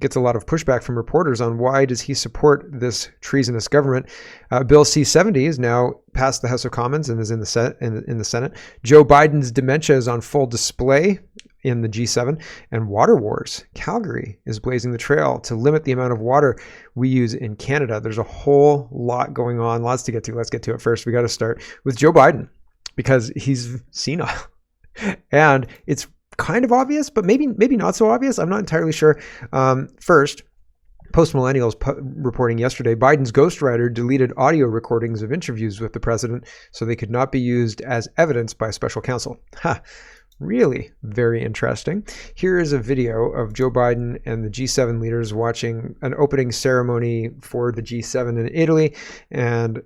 gets a lot of pushback from reporters on why does he support this treasonous government. Bill C-70 is now passed the House of Commons and is in the Senate. Joe Biden's dementia is on full display in the G7, and water wars. Calgary is blazing the trail to limit the amount of water we use in Canada. There's a whole lot going on, lots to get to. Let's get to it first. We got to start with Joe Biden because he's senile. And it's kind of obvious, but maybe not so obvious. I'm not entirely sure. First, Post Millennials reporting yesterday, Biden's ghostwriter deleted audio recordings of interviews with the president so they could not be used as evidence by special counsel. Really very interesting. Here is a video of Joe Biden and the G7 leaders watching an opening ceremony for the G7 in Italy. And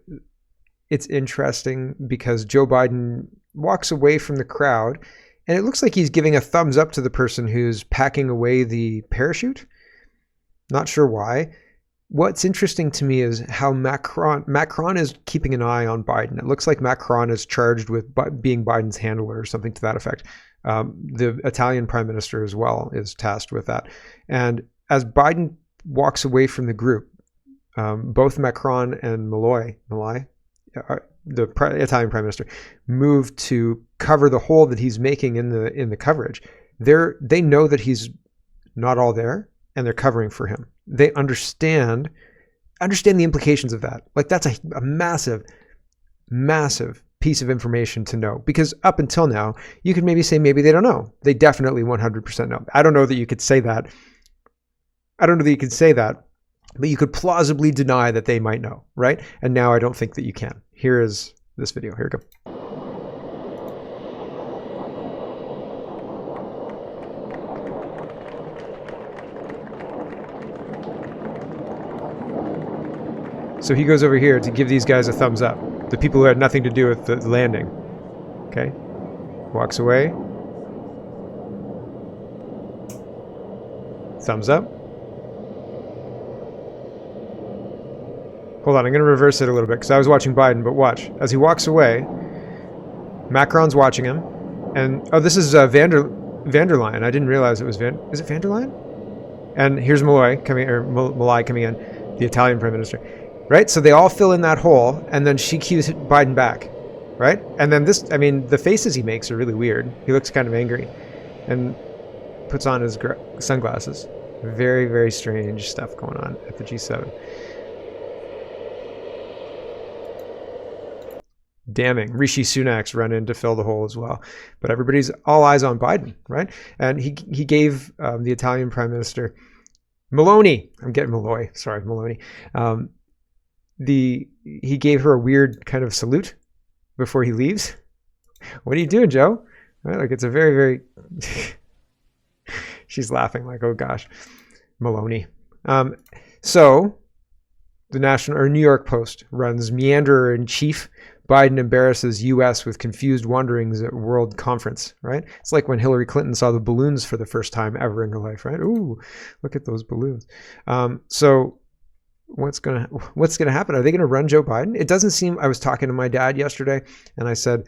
it's interesting because Joe Biden walks away from the crowd and it looks like he's giving a thumbs up to the person who's packing away the parachute. Not sure why. What's interesting to me is how Macron is keeping an eye on Biden. It looks like Macron is charged with being Biden's handler or something to that effect. The Italian prime minister as well is tasked with that. And as Biden walks away from the group, both Macron and Malloy, the Italian prime minister, move to cover the hole that he's making in the coverage. They know that he's not all there, and they're covering for him. They understand the implications of that. Like that's a massive, massive piece of information to know, because up until now, you could maybe say maybe they don't know. They definitely 100% know. I don't know that you could say that. But you could plausibly deny that they might know, right? And now I don't think that you can. Here is this video. Here we go. So he goes over here to give these guys a thumbs up. The people who had nothing to do with the landing. Okay. Walks away. Thumbs up. Hold on, I'm going to reverse it a little bit because I was watching Biden, but watch. As he walks away, Macron's watching him. And, oh, this is van der Leyen. I didn't realize it was is it van der Leyen? And here's Malloy coming in, the Italian prime minister. Right? So they all fill in that hole, and then she cues Biden back. Right? And then the faces he makes are really weird. He looks kind of angry and puts on his sunglasses. Very, very strange stuff going on at the G7. Damning. Rishi Sunak's run in to fill the hole as well. But everybody's all eyes on Biden, right? And he gave the Italian prime minister, Meloni. I'm getting Malloy. Sorry, Meloni. He gave her a weird kind of salute before he leaves. What are you doing, Joe? Right? Like it's a very, very she's laughing like, oh gosh, Maloney. So the New York Post runs meanderer in chief. Biden embarrasses U.S. with confused wanderings at World Conference, right? It's like when Hillary Clinton saw the balloons for the first time ever in her life, right? Ooh, look at those balloons. So what's gonna happen? Are they gonna run Joe Biden? It doesn't seem. I was talking to my dad yesterday, and I said,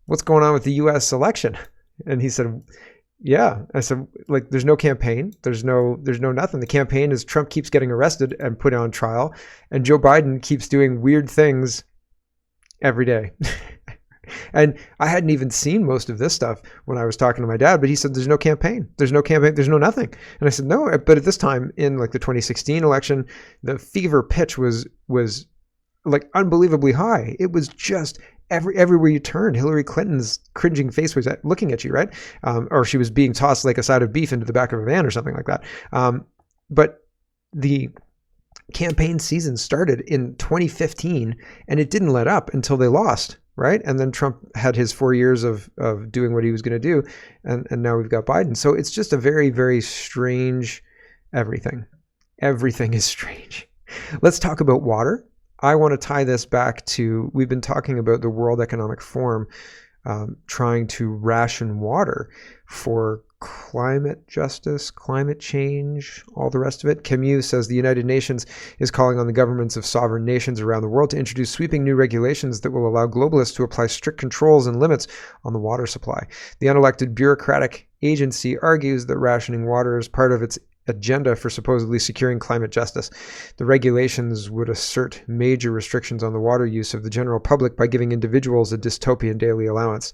"What's going on with the U.S. election?" And he said, "Yeah." I said, "Like, there's no campaign. There's no nothing. The campaign is Trump keeps getting arrested and put on trial, and Joe Biden keeps doing weird things every day." And I hadn't even seen most of this stuff when I was talking to my dad, but he said, there's no campaign. There's no campaign. There's no nothing. And I said, no, but at this time in like the 2016 election, the fever pitch was like unbelievably high. It was just everywhere you turned, Hillary Clinton's cringing face was looking at you, right? Or she was being tossed like a side of beef into the back of a van or something like that. But the campaign season started in 2015 and it didn't let up until they lost. Right. And then Trump had his 4 years of doing what he was going to do. And now we've got Biden. So it's just a very, very strange everything. Everything is strange. Let's talk about water. I want to tie this back to, we've been talking about the World Economic Forum trying to ration water for climate justice, climate change, all the rest of it. Camus says the United Nations is calling on the governments of sovereign nations around the world to introduce sweeping new regulations that will allow globalists to apply strict controls and limits on the water supply. The unelected bureaucratic agency argues that rationing water is part of its agenda for supposedly securing climate justice. The regulations would assert major restrictions on the water use of the general public by giving individuals a dystopian daily allowance.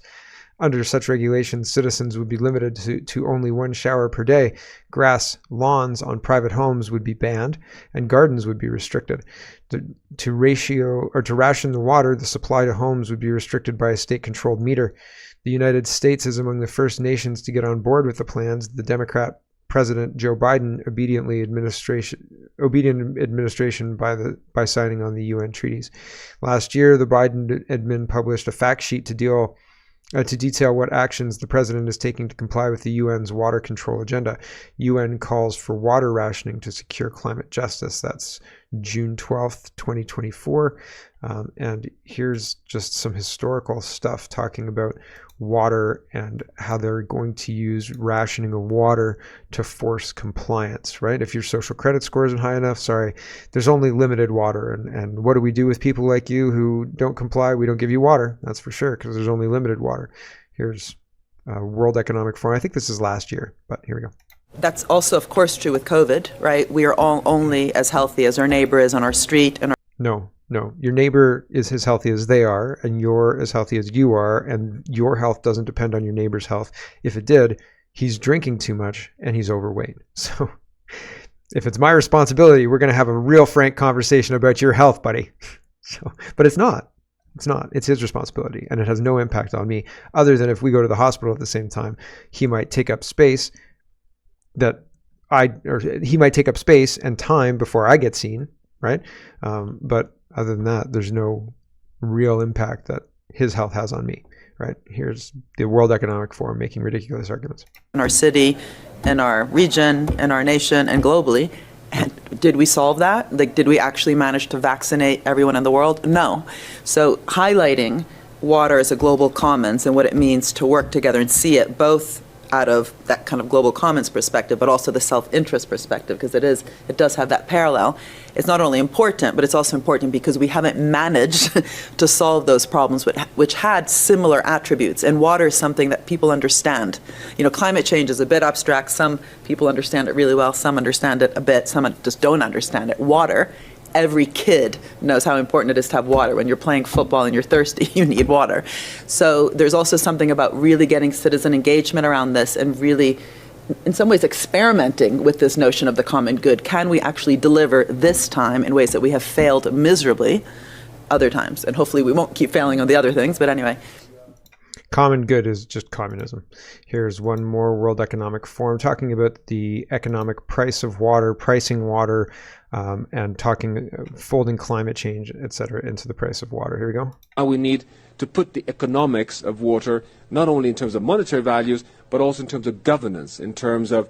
Under such regulations, citizens would be limited to only one shower per day. Grass lawns on private homes would be banned, and gardens would be restricted. To ration the water, the supply to homes would be restricted by a state-controlled meter. The United States is among the first nations to get on board with the plans. The Democrat President Joe Biden obedient administration by signing on the UN treaties. Last year, the Biden admin published a fact sheet to detail what actions the president is taking to comply with the UN's water control agenda. UN calls for water rationing to secure climate justice. That's June 12th, 2024. And here's just some historical stuff talking about water and how they're going to use rationing of water to force compliance, right? If your social credit score isn't high enough, sorry, there's only limited water. And what do we do with people like you who don't comply? We don't give you water, that's for sure, because there's only limited water. Here's World Economic Forum. I think this is last year, but here we go. That's also, of course, true with COVID, right? We are all only as healthy as our neighbor is on our street. And No, your neighbor is as healthy as they are, and you're as healthy as you are, and your health doesn't depend on your neighbor's health. If it did, he's drinking too much and he's overweight. So if it's my responsibility, we're going to have a real frank conversation about your health, buddy. But it's not. It's his responsibility, and it has no impact on me, other than if we go to the hospital at the same time, he might take up space he might take up space and time before I get seen, right? But other than that, there's no real impact that his health has on me, right? Here's the World Economic Forum making ridiculous arguments. In our city, in our region, in our nation, and globally. And did we solve that? Like, did we actually manage to vaccinate everyone in the world? No. So highlighting water as a global commons and what it means to work together and see it both out of that kind of global commons perspective, but also the self-interest perspective, because it does have that parallel. It's not only important, but it's also important because we haven't managed to solve those problems which had similar attributes. And water is something that people understand. You know, climate change is a bit abstract. Some people understand it really well. Some understand it a bit. Some just don't understand it. Water, every kid knows how important it is to have water. When you're playing football and you're thirsty, you need water. So there's also something about really getting citizen engagement around this and really, in some ways, experimenting with this notion of the common good. Can we actually deliver this time in ways that we have failed miserably other times? And hopefully we won't keep failing on the other things, but anyway. Common good is just communism. Here's one more World Economic Forum talking about the economic price of water, pricing water, and folding climate change, etc., into the price of water. Here we go. We need to put the economics of water, not only in terms of monetary values, but also in terms of governance, in terms of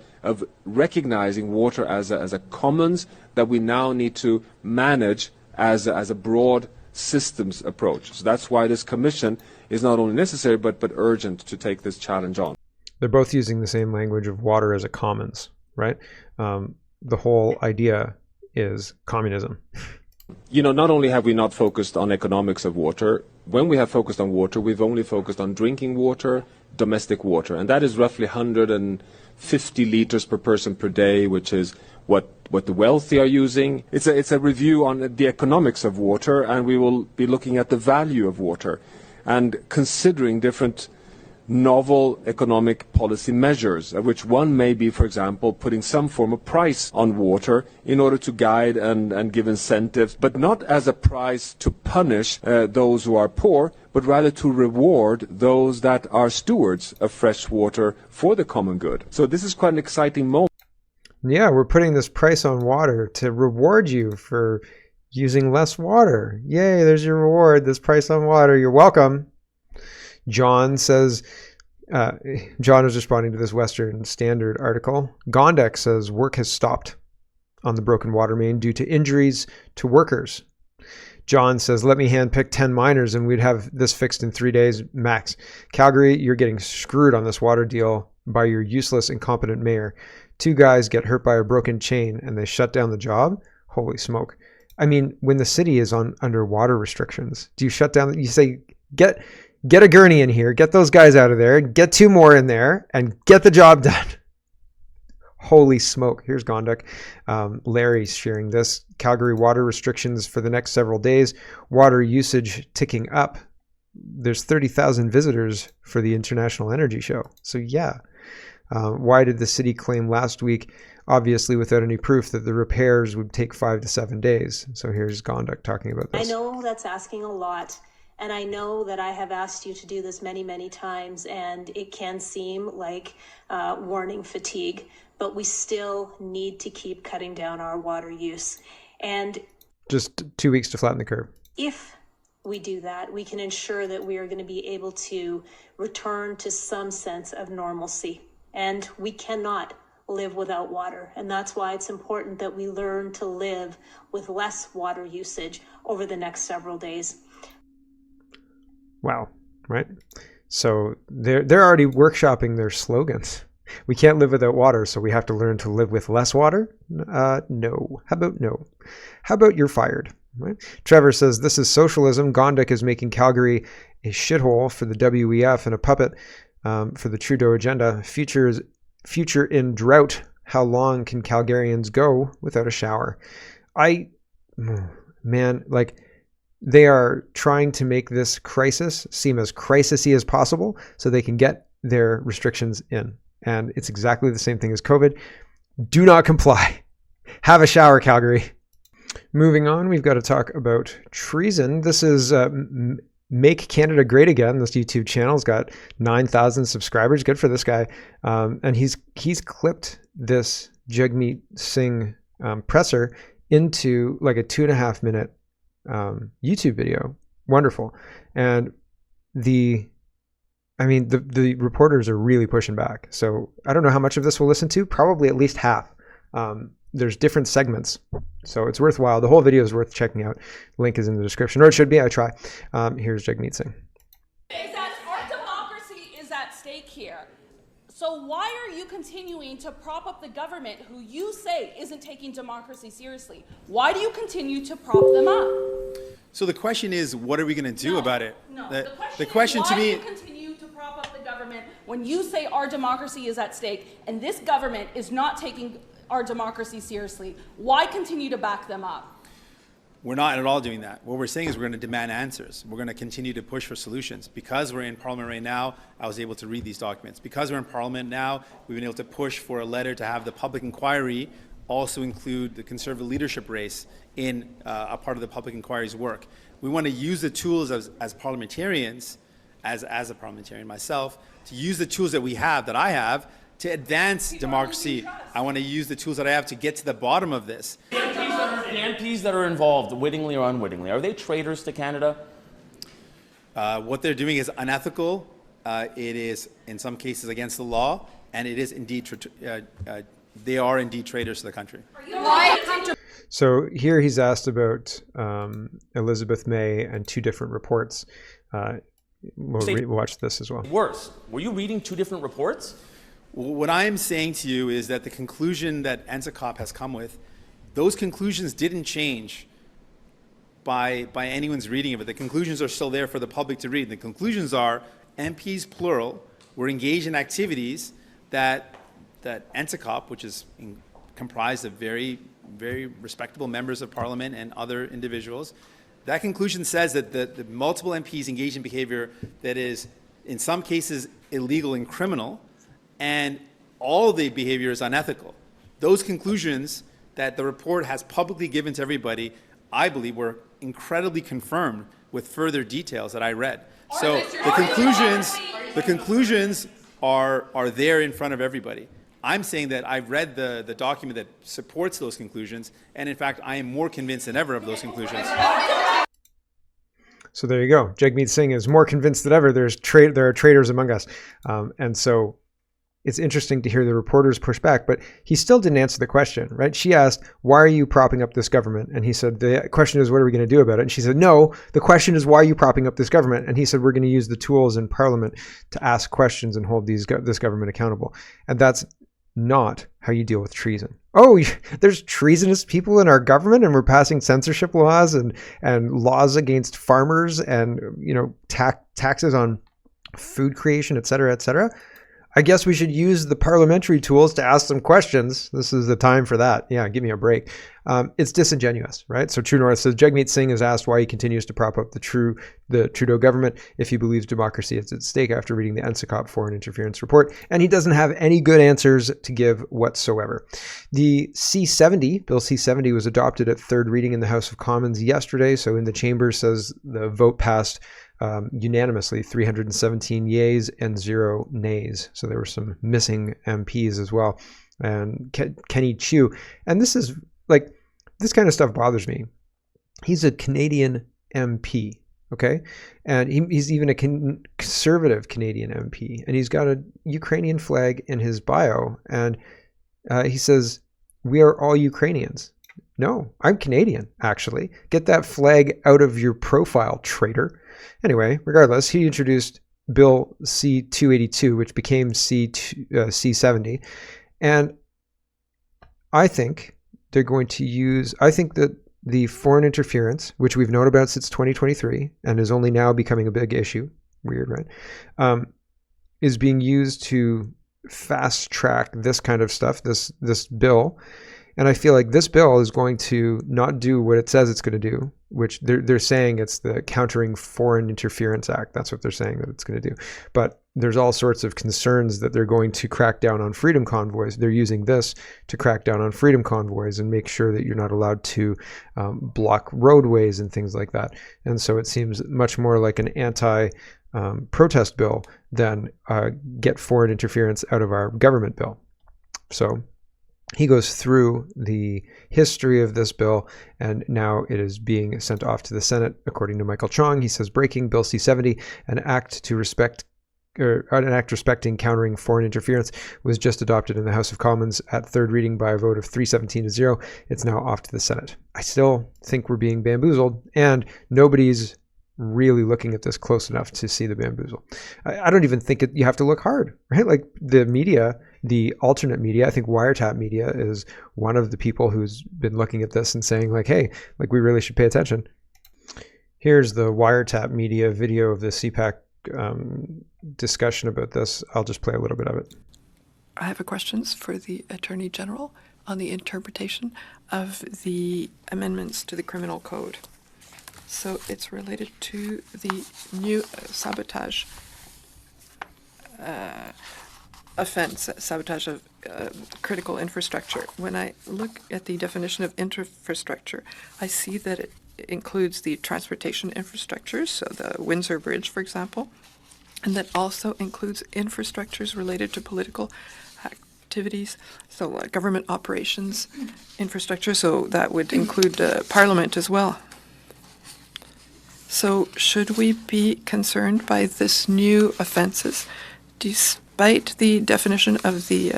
recognizing water as a commons that we now need to manage as a broad systems approach. So that's why this commission is not only necessary, but urgent to take this challenge on. They're both using the same language of water as a commons, right? The whole idea is communism. You know, not only have we not focused on economics of water, when we have focused on water, we've only focused on drinking water, domestic water, and that is roughly 150 liters per person per day, which is what the wealthy are using. It's a review on the economics of water, and we will be looking at the value of water and considering different novel economic policy measures, of which one may be, for example, putting some form of price on water in order to guide and give incentives, but not as a price to punish those who are poor, but rather to reward those that are stewards of fresh water for the common good. So this is quite an exciting moment. Yeah, we're putting this price on water to reward you for using less water. Yay, there's your reward, this price on water. You're welcome. John says, John is responding to this Western Standard article. Gondek says work has stopped on the broken water main due to injuries to workers. John says, let me handpick 10 miners and we'd have this fixed in 3 days max. Calgary, you're getting screwed on this water deal by your useless, incompetent mayor. 2 guys get hurt by a broken chain and they shut down the job? Holy smoke. I mean, when the city is under water restrictions, do you shut down? You say, get a gurney in here, get those guys out of there, get 2 more in there, and get the job done. Holy smoke. Here's Gondek. Larry's sharing this. Calgary water restrictions for the next several days. Water usage ticking up. There's 30,000 visitors for the International Energy Show. So yeah. Why did the city claim last week, obviously without any proof, that the repairs would take 5 to 7 days? So here's Gondek talking about this. I know that's asking a lot. And I know that I have asked you to do this many, many times, and it can seem like warning fatigue, but we still need to keep cutting down our water use. And just 2 weeks to flatten the curve. If we do that, we can ensure that we are going to be able to return to some sense of normalcy. And we cannot live without water. And that's why it's important that we learn to live with less water usage over the next several days. Wow, right? So they're already workshopping their slogans. We can't live without water, so we have to learn to live with less water? No. How about no? How about you're fired? Right? Trevor says, this is socialism. Gondek is making Calgary a shithole for the WEF and a puppet for the Trudeau agenda. Future in drought. How long can Calgarians go without a shower? They are trying to make this crisis seem as crisis-y as possible so they can get their restrictions in. And it's exactly the same thing as COVID. Do not comply. Have a shower, Calgary. Moving on, we've got to talk about treason. This is Make Canada Great Again. This YouTube channel's got 9,000 subscribers. Good for this guy. And he's clipped this Jagmeet Singh presser into like a 2.5 minute YouTube video. Wonderful. And the reporters are really pushing back. So I don't know how much of this we'll listen to, probably at least half. There's different segments, so it's worthwhile. The whole video is worth checking out. Link is in the description, or it should be. I try. Here's Jagmeet Singh. Is that our democracy is at stake here. So why are you continuing to prop up the government who you say isn't taking democracy seriously? Why do you continue to prop them up? So the question is, what are we going to do about it? No, the question is, to why me, do you continue to prop up the government when you say our democracy is at stake and this government is not taking our democracy seriously? Why continue to back them up? we're not at all doing that. What we're saying is we're going to demand answers. We're going to continue to push for solutions. Because we're in Parliament right now, I was able to read these documents. Because we're in Parliament now, we've been able to push for a letter to have the public inquiry also include the Conservative leadership race in a part of the public inquiry's work. We want to use the tools as parliamentarians, as a parliamentarian myself, to use the tools that we have, that I have, to advance democracy. I want to use the tools that I have to get to the bottom of this. The MPs that are involved, wittingly or unwittingly, are they traitors to Canada? What they're doing is unethical. It is, in some cases, against the law, and it is indeed, they are indeed traitors to the country. So here he's asked about Elizabeth May and two different reports. We'll watch this as well. Worse, were you reading two different reports? What I'm saying to you is that the conclusion that NSICOP has come with, those conclusions didn't change by anyone's reading of it. The conclusions are still there for the public to read. The conclusions are MPs, plural, were engaged in activities that NSICOP, which is comprised of very, very respectable members of Parliament and other individuals, that conclusion says that the multiple MPs engaged in behavior that is, in some cases, illegal and criminal, and all of the behavior is unethical. Those conclusions that the report has publicly given to everybody, I believe, were incredibly confirmed with further details that I read. So the conclusions are there in front of everybody. I'm saying that I've read the document that supports those conclusions, and in fact, I am more convinced than ever of those conclusions. So there you go. Jagmeet Singh is more convinced than ever there are traitors among us. And so it's interesting to hear the reporters push back, but he still didn't answer the question, right? She asked, why are you propping up this government? And he said, the question is, what are we going to do about it? And she said, no, the question is, why are you propping up this government? And he said, we're going to use the tools in Parliament to ask questions and hold this government accountable. And that's not how you deal with treason. Oh, there's treasonous people in our government and we're passing censorship laws and laws against farmers and, taxes on food creation, et cetera, et cetera. I guess we should use the parliamentary tools to ask some questions. This is the time for that. Yeah, give me a break. It's disingenuous, right? So True North says Jagmeet Singh is asked why he continues to prop up the Trudeau government if he believes democracy is at stake after reading the NSICOP foreign interference report, and he doesn't have any good answers to give whatsoever. The C70, Bill C70, was adopted at third reading in the House of Commons yesterday. So in the chamber, says the vote passed unanimously, 317 yeas and 0 nays. So there were some missing MPs as well. And Kenny Chiu, and this is like, this kind of stuff bothers me. He's a Canadian MP, okay? And he's even a conservative Canadian MP, and he's got a Ukrainian flag in his bio, and he says, "We are all Ukrainians." No, I'm Canadian, actually. Get that flag out of your profile, traitor. Anyway, regardless, he introduced Bill C-282, which became C-70. And I think they're going to use, I think that the foreign interference, which we've known about since 2023 and is only now becoming a big issue, weird, right, is being used to fast track this kind of stuff, this bill. And I feel like this bill is going to not do what it says it's going to do, which they're saying it's the Countering Foreign Interference Act. That's what they're saying that it's going to do. But there's all sorts of concerns that they're going to crack down on freedom convoys. They're using this to crack down on freedom convoys and make sure that you're not allowed to block roadways and things like that. And so it seems much more like an anti-protest bill than get foreign interference out of our government bill. So he goes through the history of this bill, and now it is being sent off to the Senate, according to Michael Chong. He says, breaking Bill C-70, an act respecting countering foreign interference, was just adopted in the House of Commons at third reading by a vote of 317 to 0. It's now off to the Senate. I still think we're being bamboozled, and nobody's really looking at this close enough to see the bamboozle. I don't even think you have to look hard, right? Like the media, the alternate media, I think Wiretap Media is one of the people who's been looking at this and saying like, hey, like we really should pay attention. Here's the Wiretap Media video of the CPAC discussion about this. I'll just play a little bit of it. I have questions for the Attorney General on the interpretation of the amendments to the Criminal Code. So it's related to the new sabotage offense, sabotage of critical infrastructure. When I look at the definition of infrastructure, I see that it includes the transportation infrastructure, so the Windsor Bridge, for example, and that also includes infrastructures related to political activities, so government operations infrastructure, so that would include Parliament as well. So should we be concerned by this new offences, despite the definition of the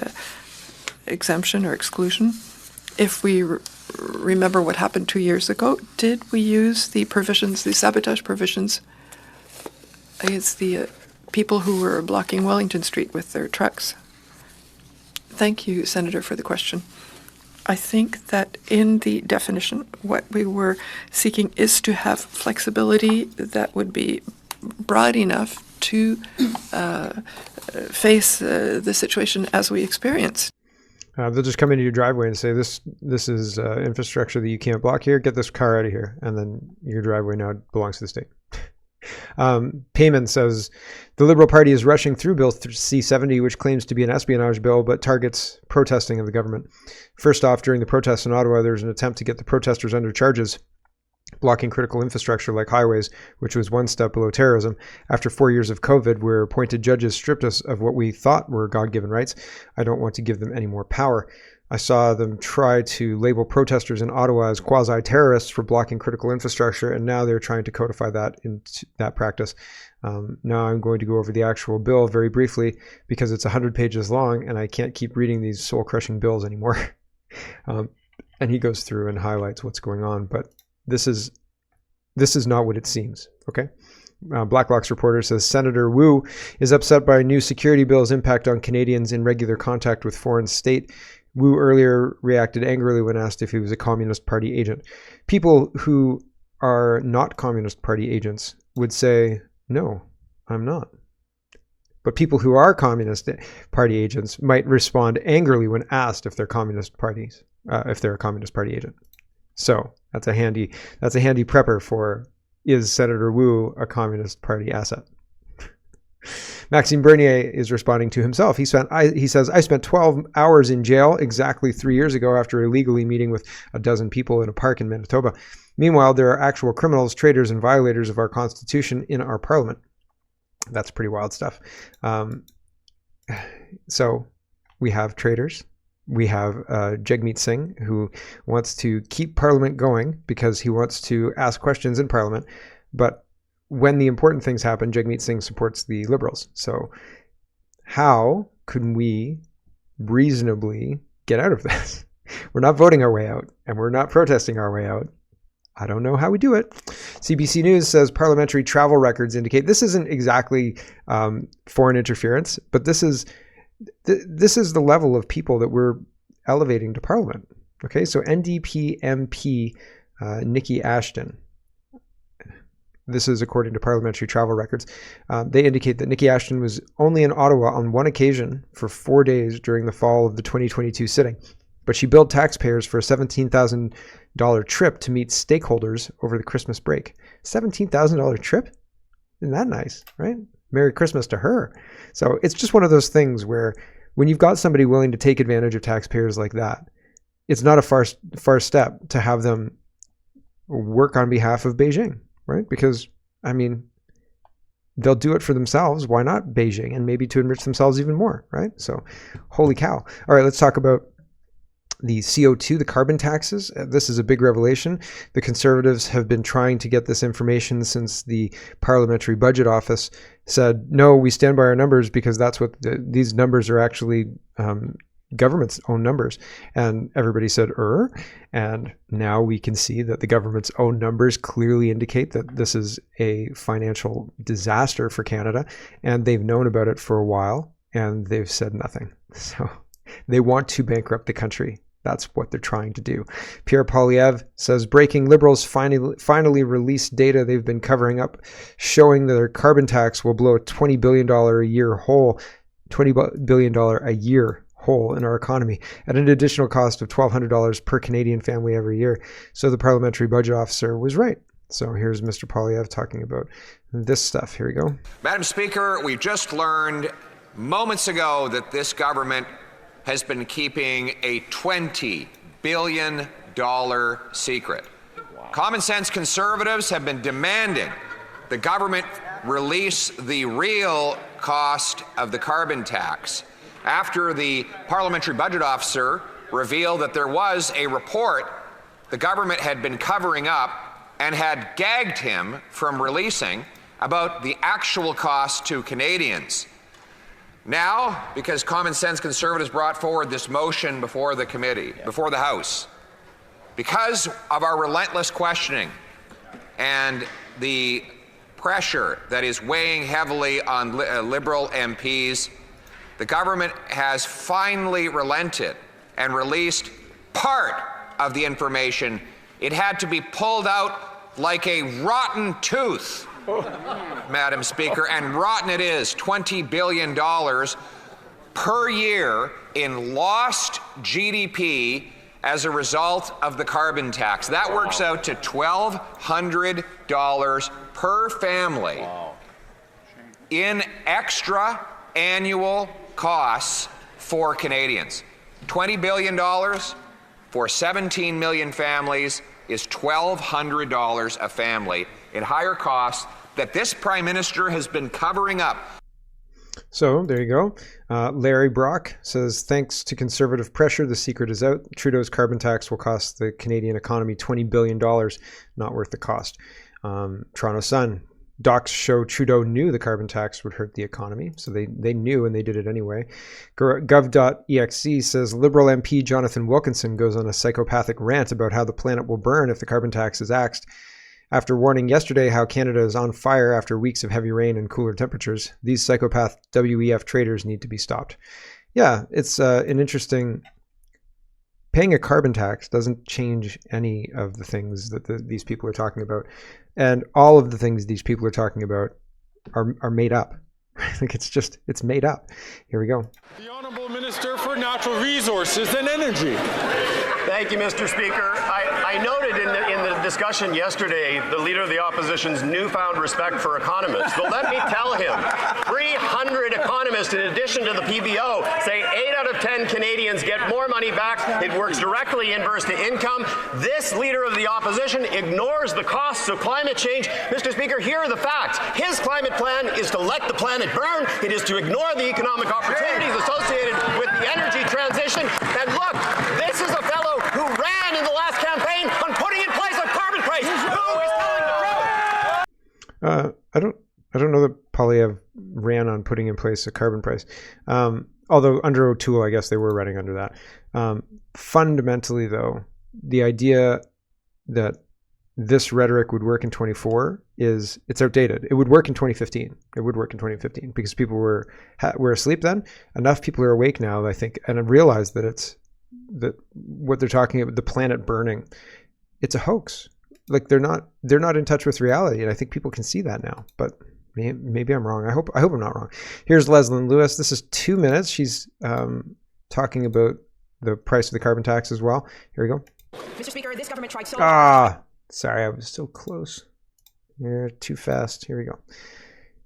exemption or exclusion? If we remember what happened 2 years ago, did we use the provisions, the sabotage provisions, against the people who were blocking Wellington Street with their trucks? Thank you, Senator, for the question. I think that in the definition, what we were seeking is to have flexibility that would be broad enough to face the situation as we experienced. They'll just come into your driveway and say, this is infrastructure that you can't block here. Get this car out of here. And then your driveway now belongs to the state. Payman says, the Liberal Party is rushing through Bill C-70, which claims to be an espionage bill, but targets protesting of the government. First off, during the protests in Ottawa, there was an attempt to get the protesters under charges, blocking critical infrastructure like highways, which was one step below terrorism. After 4 years of COVID, where appointed judges stripped us of what we thought were God-given rights, I don't want to give them any more power. I saw them try to label protesters in Ottawa as quasi-terrorists for blocking critical infrastructure, and now they're trying to codify that into that practice. Now I'm going to go over the actual bill very briefly because it's 100 pages long, and I can't keep reading these soul-crushing bills anymore. And he goes through and highlights what's going on, but this is not what it seems, okay? Blacklock's reporter says Senator Wu is upset by new security bill's impact on Canadians in regular contact with foreign state. Wu earlier reacted angrily when asked if he was a Communist Party agent. People who are not Communist Party agents would say, no, I'm not. But people who are Communist Party agents might respond angrily when asked if they're Communist parties, if they're a Communist Party agent. So that's a handy prepper for, is Senator Wu a Communist Party asset? Maxime Bernier is responding to himself. He says, I spent 12 hours in jail exactly 3 years ago after illegally meeting with a dozen people in a park in Manitoba. Meanwhile, there are actual criminals, traitors, and violators of our Constitution in our Parliament. That's pretty wild stuff. So we have traitors. We have Jagmeet Singh, who wants to keep Parliament going because he wants to ask questions in Parliament. But when the important things happen, Jagmeet Singh supports the Liberals. So how could we reasonably get out of this? We're not voting our way out, and we're not protesting our way out. I don't know how we do it. CBC News says parliamentary travel records indicate this isn't exactly foreign interference, but this is the level of people that we're elevating to Parliament. Okay, so NDP MP Nikki Ashton. This is according to parliamentary travel records. They indicate that Nikki Ashton was only in Ottawa on one occasion for 4 days during the fall of the 2022 sitting, but she billed taxpayers for a $17,000 trip to meet stakeholders over the Christmas break. $17,000 trip? Isn't that nice, right? Merry Christmas to her. So it's just one of those things where when you've got somebody willing to take advantage of taxpayers like that, it's not a far step to have them work on behalf of Beijing, right? Because, I mean, they'll do it for themselves. Why not Beijing? And maybe to enrich themselves even more, right? So, holy cow. All right, let's talk about the CO2, the carbon taxes. This is a big revelation. The Conservatives have been trying to get this information since the Parliamentary Budget Office said, no, we stand by our numbers because that's what these numbers are actually government's own numbers. And everybody said, and now we can see that the government's own numbers clearly indicate that this is a financial disaster for Canada. And they've known about it for a while and they've said nothing. So they want to bankrupt the country. That's what they're trying to do. Pierre Poilievre says, breaking, Liberals finally released data they've been covering up, showing that their carbon tax will blow a $20 billion a year hole in our economy at an additional cost of $1,200 per Canadian family every year. So the parliamentary budget officer was right. So here's Mr. Poilievre talking about this stuff. Here we go. Madam Speaker, we just learned moments ago that this government has been keeping a $20 billion secret. Wow. Common sense Conservatives have been demanding the government release the real cost of the carbon tax after the parliamentary budget officer revealed that there was a report the government had been covering up and had gagged him from releasing about the actual cost to Canadians. Now, because Common Sense Conservatives brought forward this motion before the committee, before the House, because of our relentless questioning and the pressure that is weighing heavily on Liberal MPs, the government has finally relented and released part of the information. It had to be pulled out like a rotten tooth, Madam Speaker, and rotten it is, $20 billion per year in lost GDP as a result of the carbon tax. That works out to $1,200 per family in extra annual costs for Canadians. $20 billion for 17 million families is $1,200 a family in higher costs that this Prime Minister has been covering up. So there you go. Larry Brock says, thanks to Conservative pressure, the secret is out. Trudeau's carbon tax will cost the Canadian economy $20 billion, not worth the cost. Toronto Sun, docs show Trudeau knew the carbon tax would hurt the economy, so they knew and they did it anyway. Gov.exe says, Liberal MP Jonathan Wilkinson goes on a psychopathic rant about how the planet will burn if the carbon tax is axed. After warning yesterday how Canada is on fire after weeks of heavy rain and cooler temperatures, these psychopath WEF traders need to be stopped. Yeah, it's an interesting... Paying a carbon tax doesn't change any of the things that these people are talking about. And all of the things these people are talking about are made up. I think it's made up. Here we go. The Honourable Minister for Natural Resources and Energy. Thank you, Mr. Speaker. I noted in the discussion yesterday the Leader of the Opposition's newfound respect for economists. Well, let me tell him, 300 economists, in addition to the PBO, say 8 out of 10 Canadians get more money back. It works directly inverse to income. This Leader of the Opposition ignores the costs of climate change. Mr. Speaker, here are the facts. His climate plan is to let the planet burn. It is to ignore the economic opportunities associated with the energy transition. And look, this is a fellow who ran in the last campaign on putting in place a carbon price. Who is telling the truth? I don't know that Poilievre ran on putting in place a carbon price. Although under O'Toole, I guess they were running under that. Fundamentally, though, the idea that this rhetoric would work in 24 it's outdated. It would work in 2015. It would work in 2015 because people were asleep then. Enough people are awake now, I think, and have realized that what they're talking about, the planet burning, it's a hoax. Like they're not in touch with reality, and I think people can see that now. But maybe I'm wrong. I hope I'm not wrong. Here's Leslyn Lewis. This is 2 minutes. She's talking about the price of the carbon tax as well. Here we go. Mr. Speaker, this government tried so Sorry, I was so close. You're too fast. Here we go.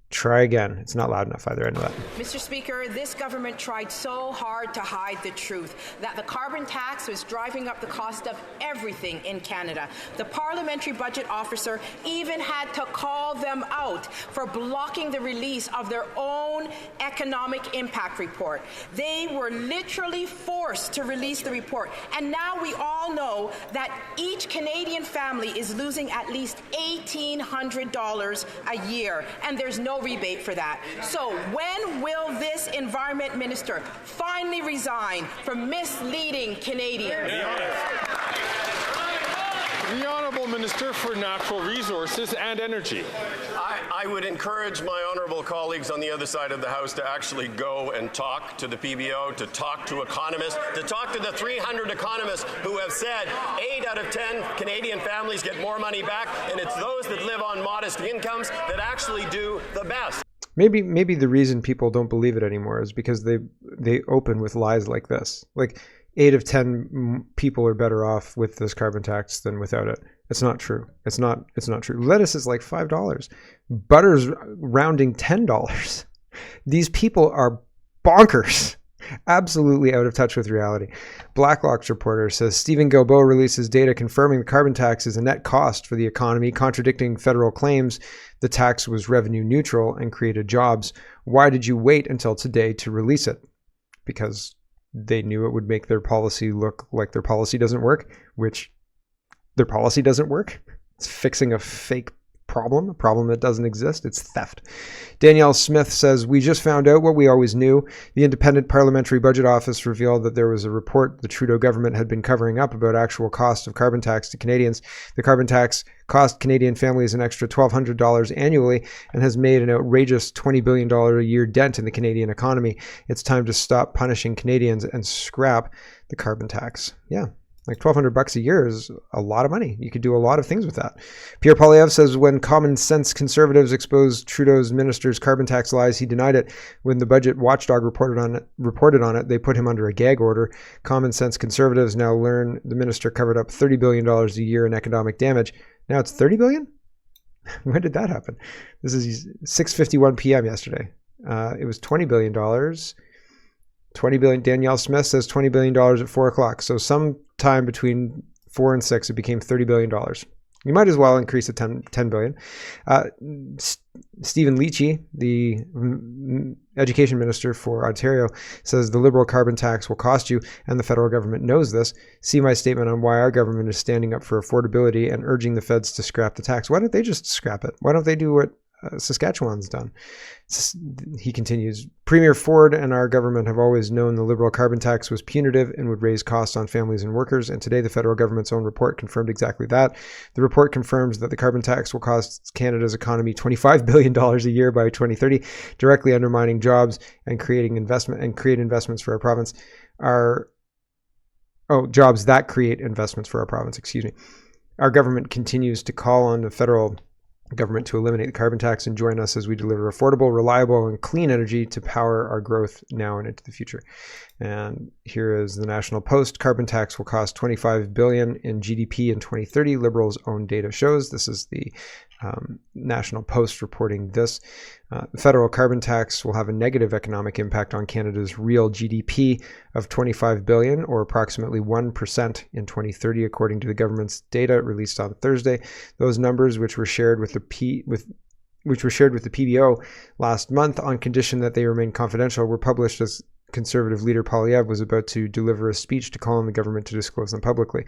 Try again. It's not loud enough either end of that. Mr. Speaker, this government tried so hard to hide the truth that the carbon tax was driving up the cost of everything in Canada. The parliamentary budget officer even had to call them out for blocking the release of their own economic impact report. They were literally forced to release the report. And now we all know that each Canadian family is losing at least $1,800 a year, and there's no rebate for that. So when will this environment minister finally resign for misleading Canadians? The Honourable Minister for Natural Resources and Energy. I would encourage my honourable colleagues on the other side of the House to actually go and talk to the PBO, to talk to economists, to talk to the 300 economists who have said 8 out of 10 Canadian families get more money back, and it's those that live on modest incomes that actually do the best. Maybe the reason people don't believe it anymore is because they open with lies like this. Like 8 of 10 people are better off with this carbon tax than without it. It's not true. It's not true. Lettuce is like $5. Butter's rounding $10. These people are bonkers. Absolutely out of touch with reality. Blacklock's reporter says Stephen Guilbeault releases data confirming the carbon tax is a net cost for the economy, contradicting federal claims the tax was revenue neutral and created jobs. Why did you wait until today to release it? Because they knew it would make their policy look like their policy doesn't work, which their policy doesn't work. It's fixing a fake problem, a problem that doesn't exist. It's theft. Danielle Smith says, we just found out what we always knew. The Independent Parliamentary Budget Office revealed that there was a report the Trudeau government had been covering up about actual cost of carbon tax to Canadians. The carbon tax cost Canadian families an extra $1,200 annually and has made an outrageous $20 billion a year dent in the Canadian economy. It's time to stop punishing Canadians and scrap the carbon tax. Yeah. Like $1,200 a year is a lot of money. You could do a lot of things with that. Pierre Poilievre says when common sense conservatives exposed Trudeau's minister's carbon tax lies, he denied it. When the budget watchdog reported on it, they put him under a gag order. Common sense conservatives now learn the minister covered up $30 billion a year in economic damage. Now it's $30 billion? When did that happen? This is 6:51 p.m. yesterday. It was $20 billion. $20 billion. Danielle Smith says $20 billion at 4 o'clock. So sometime between 4 and 6, it became $30 billion. You might as well increase it $10 billion. Stephen Leachy, the education minister for Ontario, says the Liberal carbon tax will cost you, and the federal government knows this. See my statement on why our government is standing up for affordability and urging the feds to scrap the tax. Why don't they just scrap it? Why don't they do what Saskatchewan's done? He continues, Premier Ford and our government have always known the Liberal carbon tax was punitive and would raise costs on families and workers, and today the federal government's own report confirmed exactly that. The report confirms that the carbon tax will cost Canada's economy $25 billion a year by 2030, directly undermining jobs and create investments for our province. Jobs that create investments for our province, excuse me. Our government continues to call on the federal government to eliminate the carbon tax and join us as we deliver affordable, reliable, and clean energy to power our growth now and into the future. And here is the National Post. Carbon tax will cost $25 billion in GDP in 2030. Liberals' own data shows. This is the National Post reporting this. The federal carbon tax will have a negative economic impact on Canada's real GDP of $25 billion, or approximately 1% in 2030, according to the government's data released on Thursday. Those numbers, which were shared with the PBO last month on condition that they remain confidential, were published as Conservative leader Poilievre was about to deliver a speech to call on the government to disclose them publicly.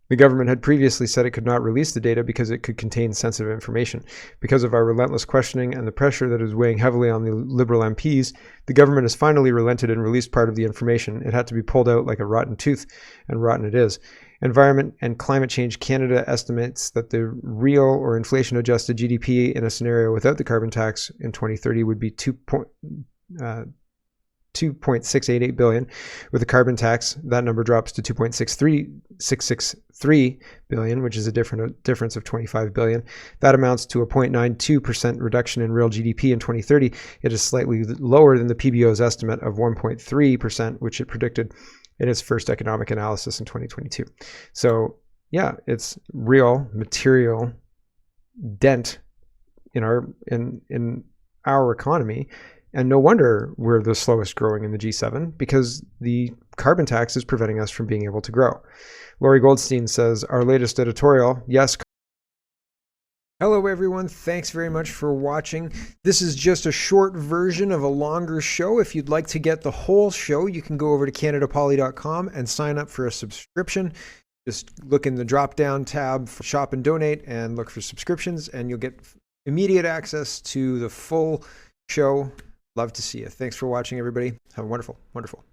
The government had previously said it could not release the data because it could contain sensitive information. Because of our relentless questioning and the pressure that is weighing heavily on the Liberal MPs, the government has finally relented and released part of the information. It had to be pulled out like a rotten tooth, and rotten it is. Environment and Climate Change Canada estimates that the real or inflation-adjusted GDP in a scenario without the carbon tax in 2030 would be $2.688 billion. With the carbon tax, that number drops to $2.663 billion, which is a difference of $25 billion. That amounts to a 0.92% reduction in real GDP in 2030. It is slightly lower than the PBO's estimate of 1.3%, which it predicted in its first economic analysis in 2022. So yeah, it's real material dent in our economy. And no wonder we're the slowest growing in the G7, because the carbon tax is preventing us from being able to grow. Laurie Goldstein says, our latest editorial, yes. Hello, everyone. Thanks very much for watching. This is just a short version of a longer show. If you'd like to get the whole show, you can go over to CanadaPoly.com and sign up for a subscription. Just look in the drop-down tab for Shop and Donate and look for subscriptions, and you'll get immediate access to the full show. Love to see you. Thanks for watching, everybody. Have a wonderful, wonderful